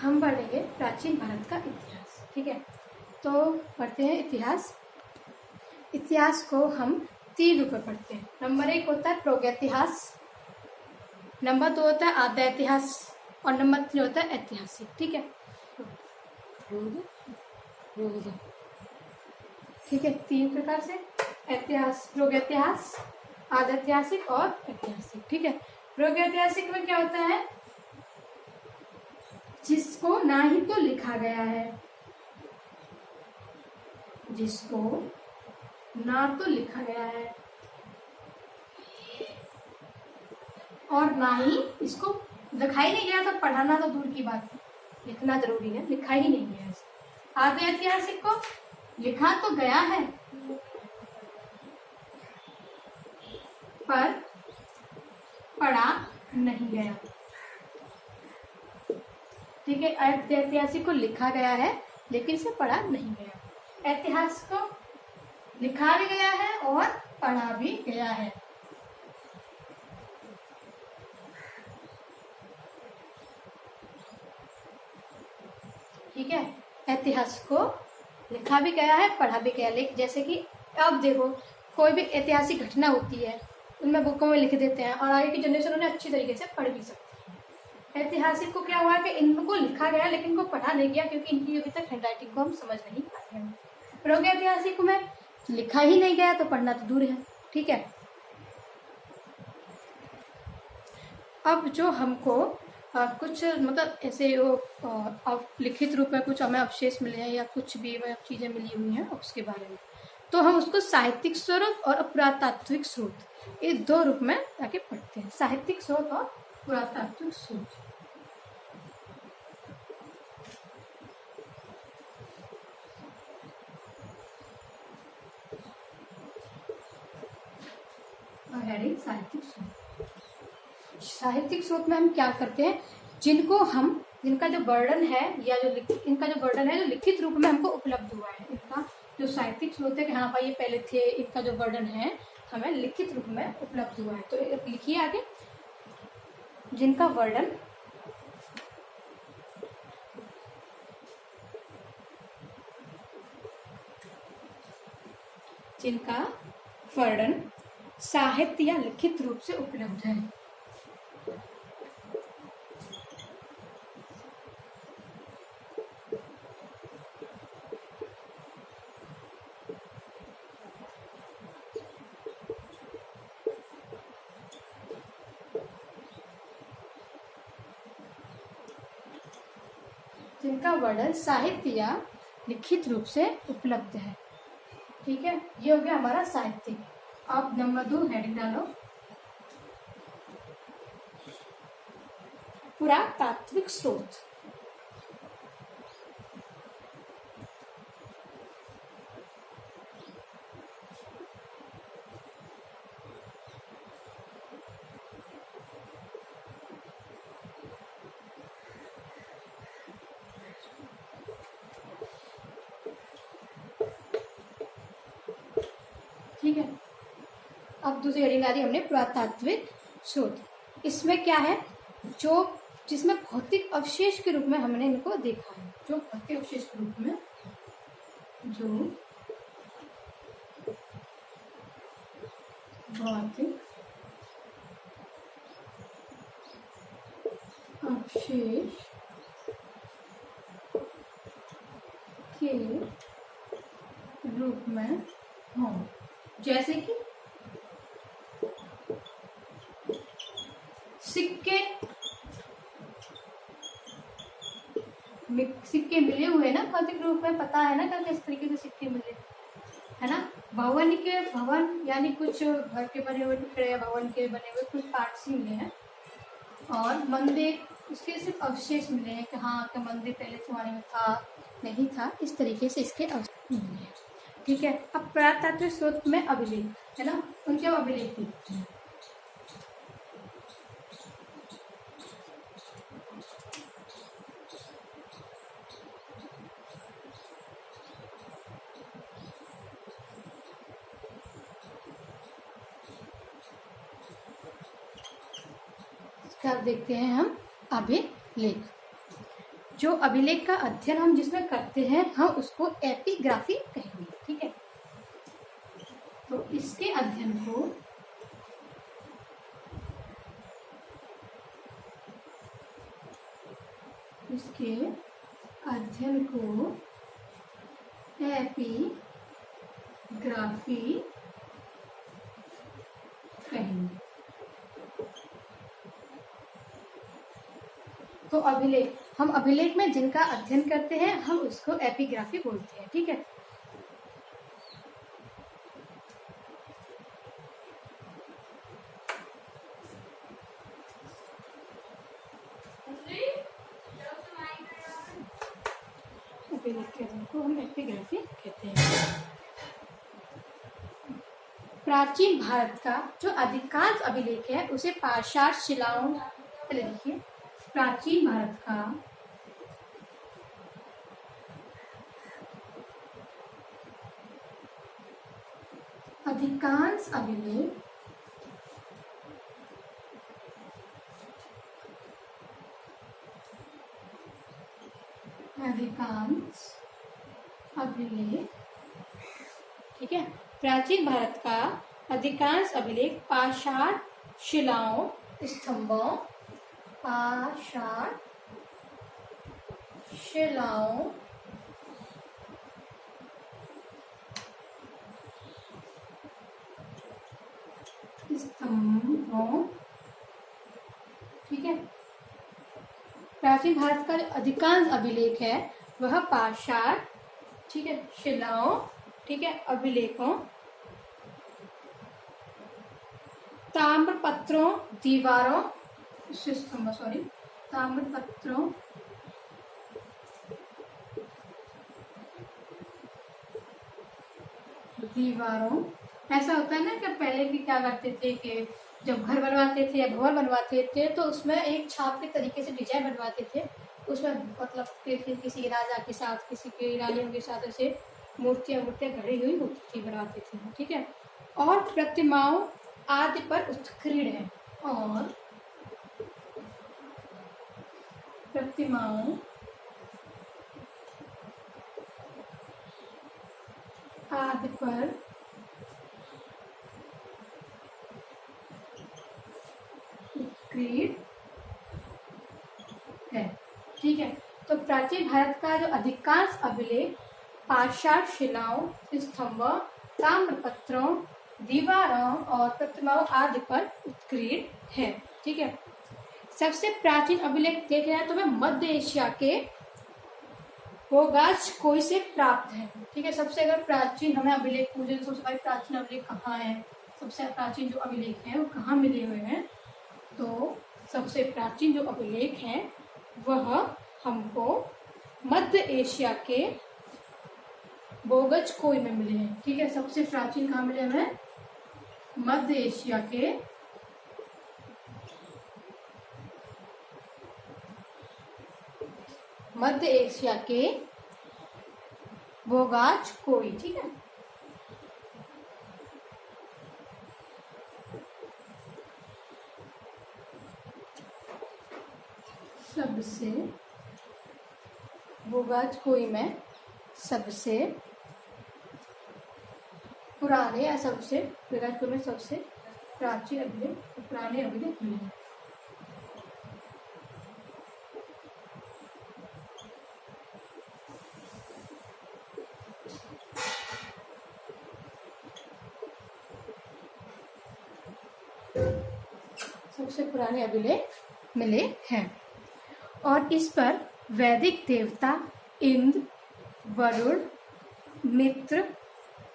हम पढ़ेंगे प्राचीन भारत का इतिहास। ठीक है, तो पढ़ते हैं इतिहास। इतिहास को हम 3 रूप में पढ़ते हैं। नंबर 1 होता है प्रागैतिहास, नंबर 2 होता है आद्य इतिहास और नंबर 3 होता है ऐतिहासिक। ठीक है, ठीक है, 3 प्रकार से इतिहास, प्रागैतिहास, आद्य ऐतिहासिक और ऐतिहासिक। ठीक है, प्रागैतिहासिक में क्या होता है, जिसको ना ही तो लिखा गया है, जिसको ना तो लिखा गया है और ना ही इसको लिखा ही नहीं गया, तो पढ़ाना तो दूर की बात है, लिखना जरूरी है, लिखा ही नहीं गया है। आद्य ऐतिहासिक को लिखा तो गया है पर पढ़ा नहीं गया। ठीक है, ऐतिहासिक को लिखा गया है लेकिन इसे पढ़ा नहीं गया। इतिहास को लिखा भी गया है और पढ़ा भी गया है। ठीक है, इतिहास को लिखा भी गया है, पढ़ा भी गया। लेकिन जैसे कि अब देखो, कोई भी ऐतिहासिक घटना होती है उनमें बुकों में लिख देते हैं और आगे की जनरेशन उन्हें अच्छी तरीके से पढ़ भी सकती है। ऐतिहासिक को क्या हुआ कि इनको लिखा गया लेकिन को पढ़ा नहीं गया, क्योंकि इनकी अभी तक हैंडराइटिंग को हम समझ नहीं पाए हैं। प्रागैतिहासिक में लिखा ही नहीं गया तो पढ़ना तो दूर है। ठीक है, अब जो हमको कुछ मतलब ऐसे वो लिखित रूप में कुछ हमें अवशेष मिले हैं या कुछ भी चीजें मिली हुई हैं उसके बारे में, तो हम उसको साहित्यिक स्रोत और पुरातात्विक स्रोत, ये 2 रूप में आके पढ़ते हैं। साहित्यिक स्रोत और पुरातात्विक स्रोत। साहित्यिक स्रोत, साहित्यिक स्रोत में हम क्या करते हैं, जिनका जो वर्णन है या इनका जो वर्णन है जो लिखित रूप में हमको उपलब्ध हुआ है, इनका जो साहित्यिक स्रोत है कि हाँ भाई ये पहले थे, इनका जो वर्णन है हमें लिखित रूप में उपलब्ध हुआ है। तो लिखिए आगे, जिनका वर्णन साहित्य या लिखित रूप से उपलब्ध है। जिनका वर्णन साहित्य या लिखित रूप से उपलब्ध है। ठीक है, ये हो गया हमारा साहित्य। अब नंबर 2 हेडिंग डालो, पुरातात्विक स्रोत। ठीक है, अब दूसरी हेडिंग आ रही हमने पुरातात्विक स्रोत। इसमें क्या है, जिसमें भौतिक अवशेष के रूप में हमने इनको देखा है, जो भौतिक अवशेष के रूप में जो भौतिक अवशेष के रूप में हों, जैसे कि सिक्के मिले हुए ना भौतिक रूप में, पता है ना कि किस तरीके से सिक्के मिले, है ना। भवन यानी कुछ घर के बने हुए टुकड़े या भवन के बने हुए कुछ पार्ट्स ही मिले हैं, और मंदिर उसके सिर्फ अवशेष मिले हैं कि हाँ कि मंदिर पहले जमाने में था नहीं था, इस तरीके से इसके अवशेष मिले हैं। ठीक है, अब पुरातात्विक स्रोत में अभिलेख है ना, उनके अभिलेख देखते हैं। अब देखते हैं हम अभिलेख। जो अभिलेख का अध्ययन हम जिसमें करते हैं हम उसको एपिग्राफी कहेंगे। ठीक है, तो इसके अध्ययन को एपिग्राफी कहेंगे। तो अभिलेख, हम अभिलेख में जिनका अध्ययन करते हैं हम उसको एपिग्राफी बोलते हैं। ठीक है, अभिलेख के अध्ययन को हम एपिग्राफी कहते हैं। प्राचीन भारत का जो अधिकांश अभिलेख है उसे पाषाण शिलाओं, पहले देखिए, प्राचीन भारत का अधिकांश अभिलेख ठीक है, प्राचीन भारत का अधिकांश अभिलेख पाषाण शिलाओं, स्तंभों, पाषाण शिलाओं, स्तंभों, ठीक है, प्राचीन भारत का अधिकांश अभिलेख है वह पाषाण, ठीक है, शिलाओं, ठीक है, अभिलेखों, ताम्र पत्रों, दीवारों, ताम्र पत्रों, दीवारों। ऐसा होता है ना कि पहले भी क्या करते थे कि जब घर बनवाते थे या भवन बनवाते थे तो उसमें एक छाप के तरीके से डिजाइन बनवाते थे, उसमें मतलब किसी राजा के साथ, किसी के रानियों के साथ ऐसे मूर्तियां गढ़ी हुई होती थी, बनवाते थे। ठीक है, और प्रतिमाओं आदि पर उत्कीर्ण है, और प्रतिमाओं आदि पर उत्कीर्ण है। ठीक है, तो प्राचीन भारत का जो अधिकांश अभिलेख पाषाण शिलाओं, स्तंभों, ताम्रपत्रों, दीवारों और प्रतिमाओं आदि पर उत्कीर्ण है। ठीक है, सबसे प्राचीन अभिलेख देख रहे हैं तो वह मध्य एशिया के बोगाज-कोई से प्राप्त है। ठीक है, सबसे अगर प्राचीन हमें अभिलेख पूछे तो सबसे प्राचीन अभिलेख कहाँ है, सबसे प्राचीन जो अभिलेख है वो कहाँ मिले हुए हैं, तो सबसे प्राचीन जो अभिलेख है वह हमको मध्य एशिया के बोगाज-कोई में मिले हैं। ठीक है, सबसे प्राचीन कहाँ मिले हमें, मध्य एशिया के बोगाज-कोई। ठीक है, सबसे बोगाज-कोई में सबसे पुराने या सबसे बोगाज-कोई में सबसे प्राचीन अभिलेख, पुराने अभिलेख मिले हैं। सबसे पुराने अभिलेख मिले हैं, और इस पर वैदिक देवता इंद्र, वरुण, मित्र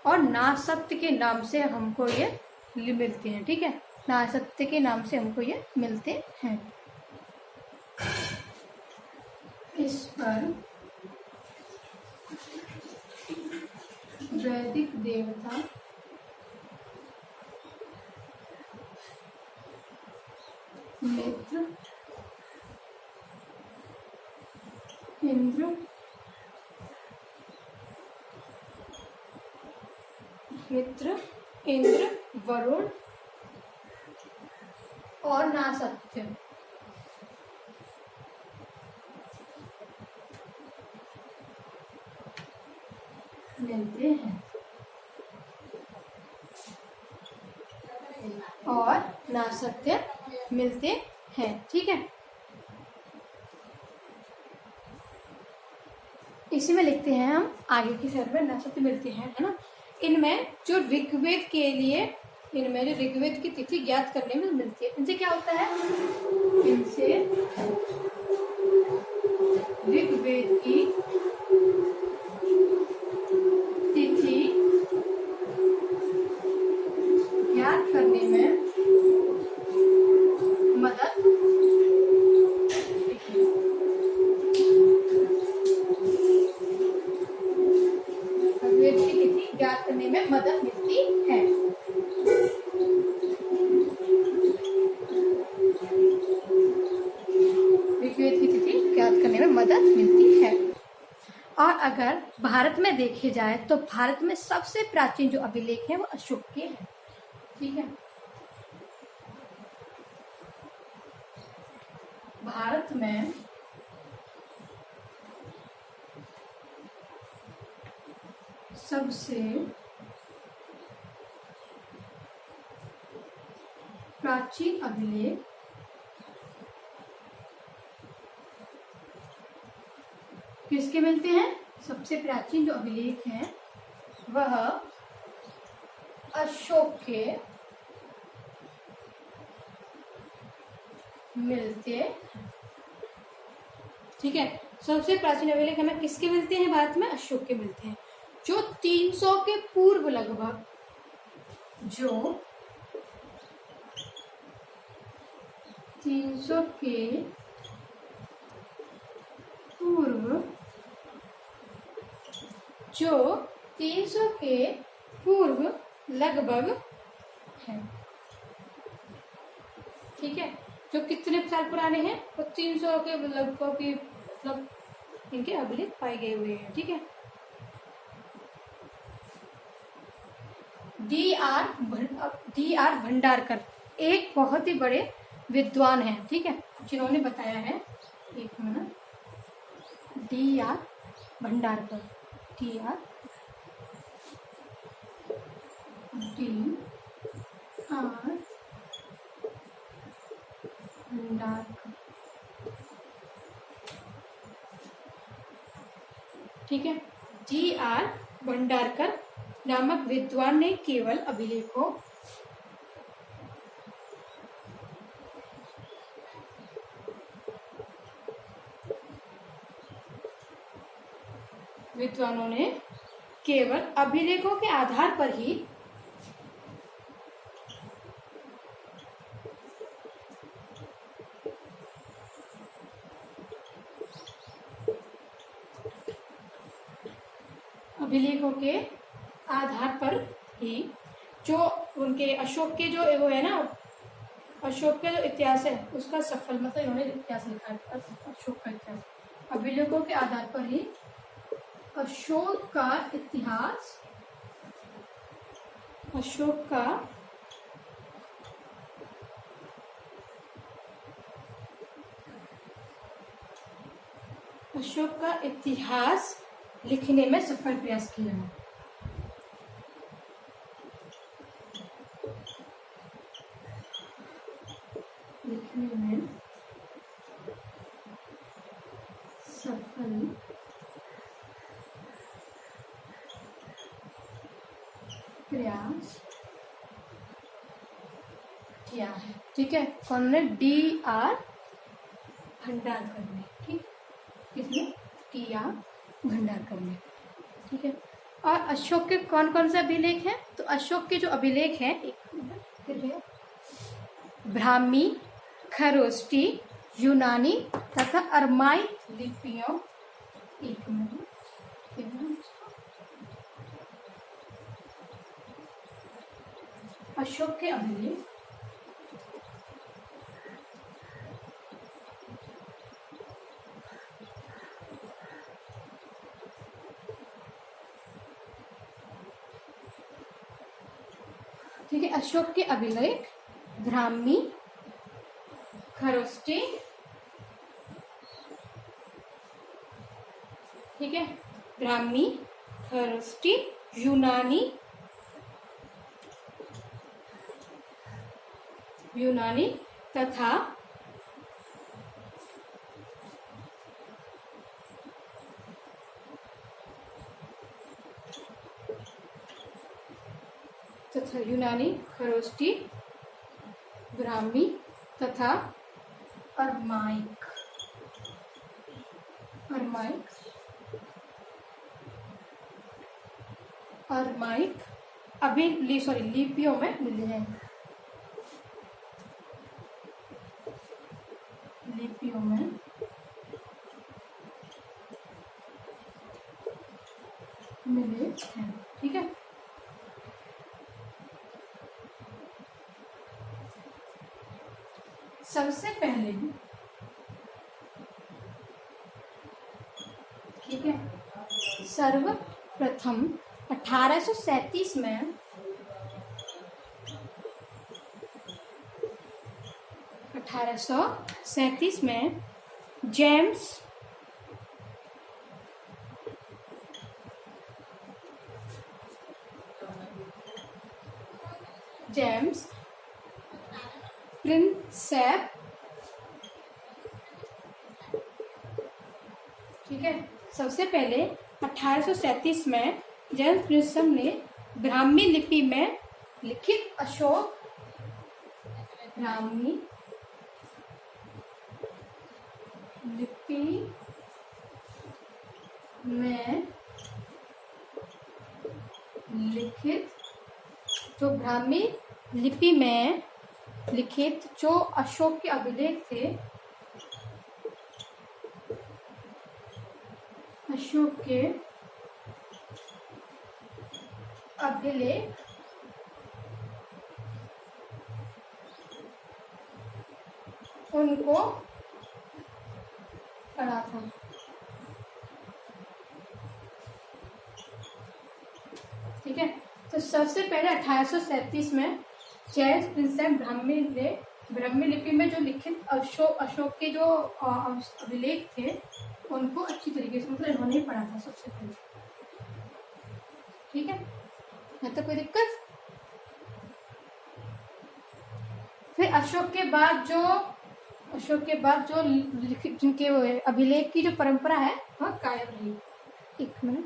और नासत्य के नाम से हमको ये मिलते हैं। ठीक है, नासत्य के नाम से हमको ये मिलते हैं। इस पर वैदिक देवता मित्र, इंद्र, वरुण और नासत्य मिलते हैं और नासत्य मिलते हैं। ठीक है, इसी में लिखते हैं हम आगे की शर्त में नासत्य मिलते हैं, है ना। इनमें जो ऋग्वेद के लिए, इनमें जो ऋग्वेद की तिथि ज्ञात करने में मिलती है, इनसे क्या होता है, इनसे ऋग्वेद की तिथि ज्ञात करने में मदद, ऋग्वेद की तिथि ज्ञात करने में मदद मिलती है। ऋग्वेद की तिथि ज्ञात करने में मदद मिलती है। और अगर भारत में देखे जाए तो भारत में सबसे प्राचीन जो अभिलेख है वो अशोक के हैं। ठीक है, भारत में सबसे प्राचीन अभिलेख किसके मिलते हैं, सबसे प्राचीन जो अभिलेख हैं वह अशोक के मिलते हैं। ठीक है, सबसे प्राचीन अभिलेख हमें किसके मिलते हैं भारत में, अशोक के मिलते हैं, जो 300 के पूर्व लगभग, जो 300 के पूर्व, जो 300 के पूर्व लगभग है। ठीक है, जो कितने साल पुराने हैं, वो 300 के लगभग की मतलब इनके अभिलेख पाए गए हुए हैं। ठीक है, डी आर भंडारकर एक बहुत ही बड़े विद्वान हैं। ठीक है, जिन्होंने बताया है, एक minute, D R Bhandarkar, D R Bhandarkar. ठीक है, डी आर भंडारकर नामक विद्वान ने केवल अभिलेखों विद्वानों ने केवल अभिलेखों के आधार पर ही जो उनके अशोक के जो वो है ना, अशोक का जो इतिहास है उसका सफल, मतलब इन्होंने इतिहास लिखा है, अशोक का इतिहास अभिलेखों के आधार पर ही अशोक का इतिहास, अशोक का इतिहास लिखने में सफल प्रयास किया है। लिखने में सफल प्रयास किया है। ठीक है, कौन ने, डी आर भंडारकर ने। ठीक, किसने, डी आर भंडारकर ने। ठीक है, और अशोक के कौन कौन से अभिलेख हैं, तो अशोक के जो अभिलेख हैं, ब्राह्मी, खरोष्टी, यूनानी तथा अरमाई लिपियों, एक मिनट, अशोक के अभिलेख ठीक है, अशोक के अभिलेख ब्राह्मी, खरोष्टी, ठीक है, ब्राह्मी, खरोष्टी यूनानी तथा यूनानी, खरोष्टी, ब्राह्मी तथा अरमाइक अभी लिपियों में मिले हैं। लिपियों में मिले हैं। ठीक है, सबसे पहले, ठीक है, सर्वप्रथम 1837 में जेम्स प्रिंसेप, ठीक है, सबसे पहले 1837 में जेम्स प्रिंसेप ने ब्राह्मी लिपि में लिखित अशोक ब्राह्मी लिपि में लिखित, जो ब्राह्मी लिपि में लिखित जो अशोक के अभिलेख थे, अशोक के अभिलेख उनको पढ़ा था। ठीक है, तो सबसे पहले 1837 में जेम्स प्रिंसेप ब्राह्मी लिपि में जो लिखित अशोक के जो अभिलेख थे उनको अच्छी तरीके से, मतलब इन्होंने ही पढ़ा था सबसे पहले। ठीक है, यहाँ तक कोई दिक्कत? फिर अशोक के बाद जो लिखित जिनके अभिलेख की जो परंपरा है वह कायम रही। एक मिनट,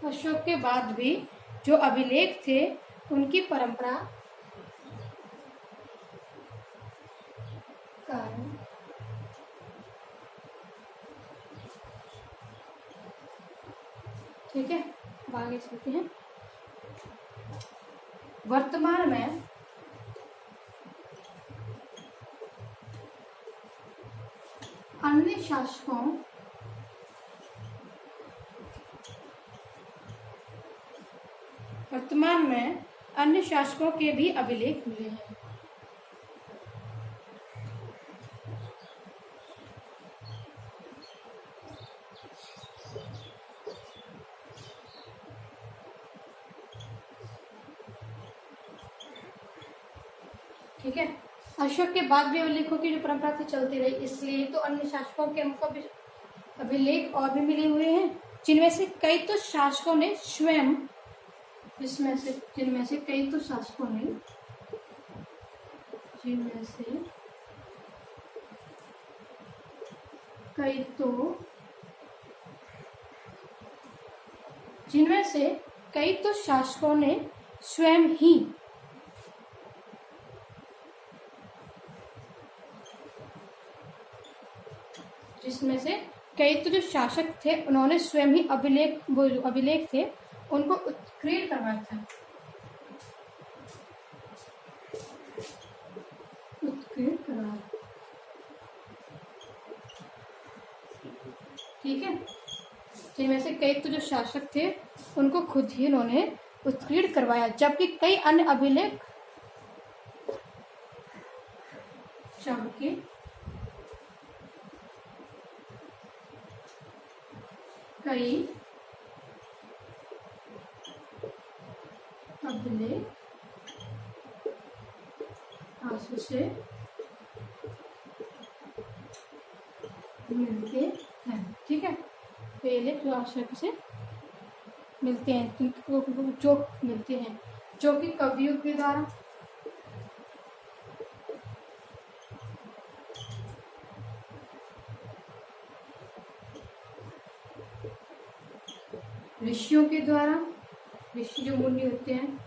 अशोक के बाद भी जो अभिलेख थे उनकी परंपरा कायम, ठीक है, अब आगे चलते हैं। वर्तमान में अन्य शासकों के भी अभिलेख मिले हैं। ठीक है, अशोक के बाद भी अभिलेखों की जो परंपरा थी चलती रही, इसलिए तो अन्य शासकों के हमको अभिलेख और भी मिले हुए हैं, जिनमें से कई तो शासकों ने स्वयं, जिनमें से कई तो शासकों ने स्वयं ही जिसमें से कई तो जो शासक थे उन्होंने स्वयं ही अभिलेख थे उनको उत्कीर्ण करवाया था। उत्कीर्ण करवाया। ठीक है, जिनमें से कई तो जो शासक थे उनको खुद ही उन्होंने उत्कीर्ण करवाया, जबकि कई अन्य अभिलेख कई अभिलेख आंसू से मिलते हैं। ठीक है, पहले जो आंसू से मिलते हैं, जो मिलते हैं, जो कि कवियों के द्वारा, ऋषियों के द्वारा, ऋषि जो मुनि होते हैं,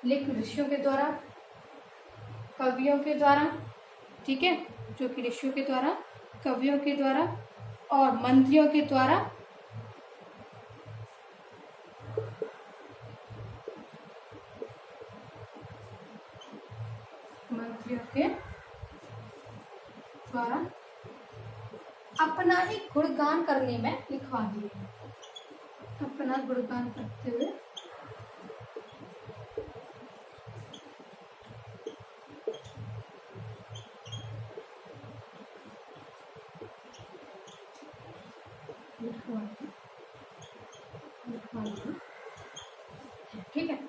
लेकिन ऋषियों के द्वारा, कवियों के द्वारा, ठीक है, जो कि ऋषियों के द्वारा, कवियों के द्वारा और मंत्रियों के द्वारा अपना ही गुणगान करने में लिखवा दिए, अपना गुणगान करते हुए लिखवा दिए। ठीक है,